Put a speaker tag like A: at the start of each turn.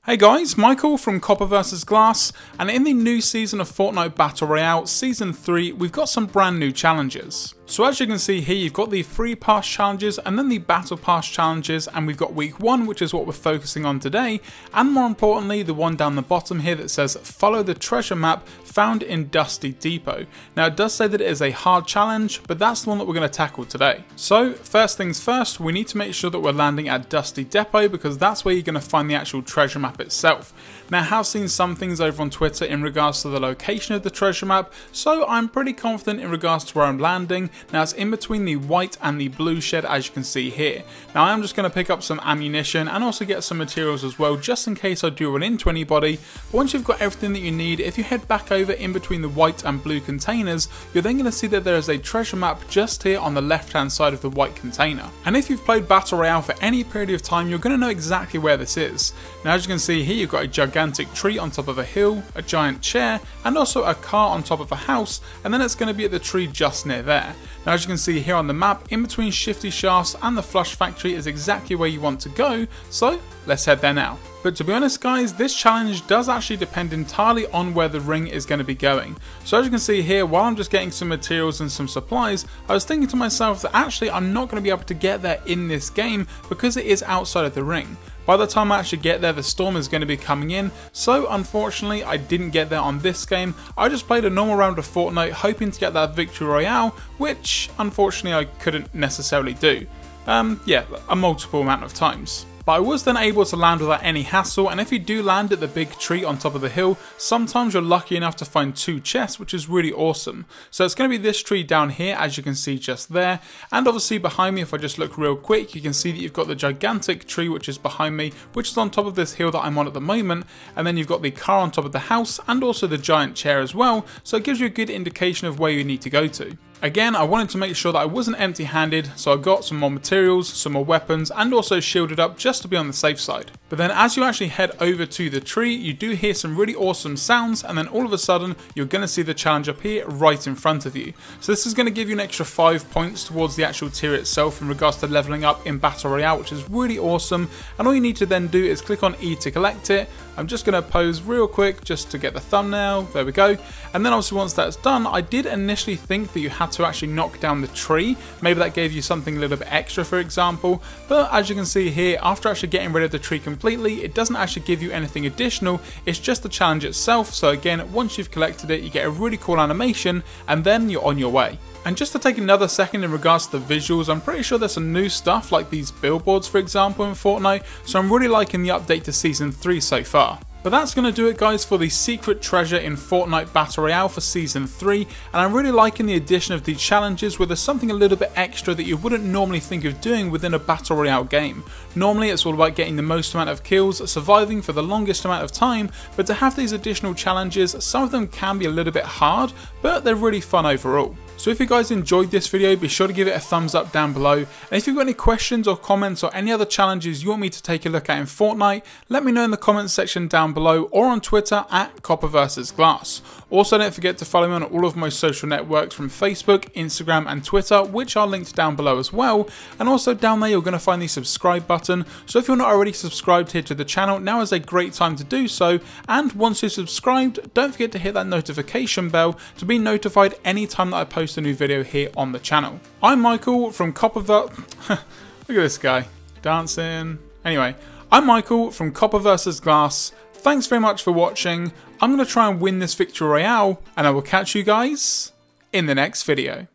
A: Hey guys, Michael from Copper vs Glass, and in the new season of Fortnite Battle Royale Season 3, we've got some brand new challenges. So as you can see here, you've got the Free Pass challenges and then the Battle Pass challenges, and we've got week 1, which is what we're focusing on today, and more importantly, the one down the bottom here that says follow the treasure map found in Dusty Depot. Now it does say that it is a hard challenge, but that's the one that we're going to tackle today. So first things first, we need to make sure that we're landing at Dusty Depot because that's where you're going to find the actual treasure map itself. Now I have seen some things over on Twitter in regards to the location of the treasure map, so I'm pretty confident in regards to where I'm landing. Now it's in between the white and the blue shed, as you can see here. Now I am just going to pick up some ammunition and also get some materials as well, just in case I do run into anybody. But once you've got everything that you need, if you head back over in between the white and blue containers, you're then going to see that there is a treasure map just here on the left hand side of the white container. And if you've played Battle Royale for any period of time, you're going to know exactly where this is. Now as you can see here, you've got a gigantic tree on top of a hill, a giant chair, and also a car on top of a house, and then it's going to be at the tree just near there. Now as you can see here on the map, in between Shifty Shafts and the Flush Factory is exactly where you want to go, so let's head there now. But to be honest guys, this challenge does actually depend entirely on where the ring is going to be going. So as you can see here, while I'm just getting some materials and some supplies, I was thinking to myself that actually I'm not going to be able to get there in this game because it is outside of the ring. By the time I actually get there, the storm is going to be coming in, so unfortunately I didn't get there on this game. I just played a normal round of Fortnite hoping to get that Victory Royale, which unfortunately I couldn't necessarily do. Yeah, a multiple amount of times. But I was then able to land without any hassle, and if you do land at the big tree on top of the hill, sometimes you're lucky enough to find 2 chests, which is really awesome. So it's going to be this tree down here, as you can see just there, and obviously behind me, if I just look real quick, you can see that you've got the gigantic tree which is behind me, which is on top of this hill that I'm on at the moment, and then you've got the car on top of the house, and also the giant chair as well, so it gives you a good indication of where you need to go to. Again, I wanted to make sure that I wasn't empty-handed, so I got some more materials, some more weapons, and also shielded up just to be on the safe side. But then as you actually head over to the tree, you do hear some really awesome sounds, and then all of a sudden, you're going to see the challenge up here right in front of you. So this is going to give you an extra 5 points towards the actual tier itself in regards to leveling up in Battle Royale, which is really awesome. And all you need to then do is click on E to collect it. I'm just going to pose real quick just to get the thumbnail. There we go. And then obviously once that's done, I did initially think that you had to actually knock down the tree. Maybe that gave you something a little bit extra, for example. But as you can see here, after actually getting rid of the tree completely, it doesn't actually give you anything additional. It's just the challenge itself. So again, once you've collected it, you get a really cool animation, and then you're on your way. And just to take another second in regards to the visuals, I'm pretty sure there's some new stuff like these billboards, for example, in Fortnite, so I'm really liking the update to Season 3 so far. But that's going to do it guys for the secret treasure in Fortnite Battle Royale for Season 3, and I'm really liking the addition of the challenges where there's something a little bit extra that you wouldn't normally think of doing within a Battle Royale game. Normally it's all about getting the most amount of kills, surviving for the longest amount of time, but to have these additional challenges, some of them can be a little bit hard, but they're really fun overall. So if you guys enjoyed this video, be sure to give it a thumbs up down below, and if you've got any questions or comments or any other challenges you want me to take a look at in Fortnite, let me know in the comments section down below or on Twitter at Copper vs Glass. Also don't forget to follow me on all of my social networks from Facebook, Instagram and Twitter, which are linked down below as well, and also down there you're going to find the subscribe button, so if you're not already subscribed here to the channel, now is a great time to do so, and once you're subscribed, don't forget to hit that notification bell to be notified anytime that I post a new video here on the channel. I'm Michael from Copper Look at this guy dancing. Anyway, I'm Michael from Copper vs Glass. Thanks very much for watching. I'm going to try and win this Victory Royale, and I will catch you guys in the next video.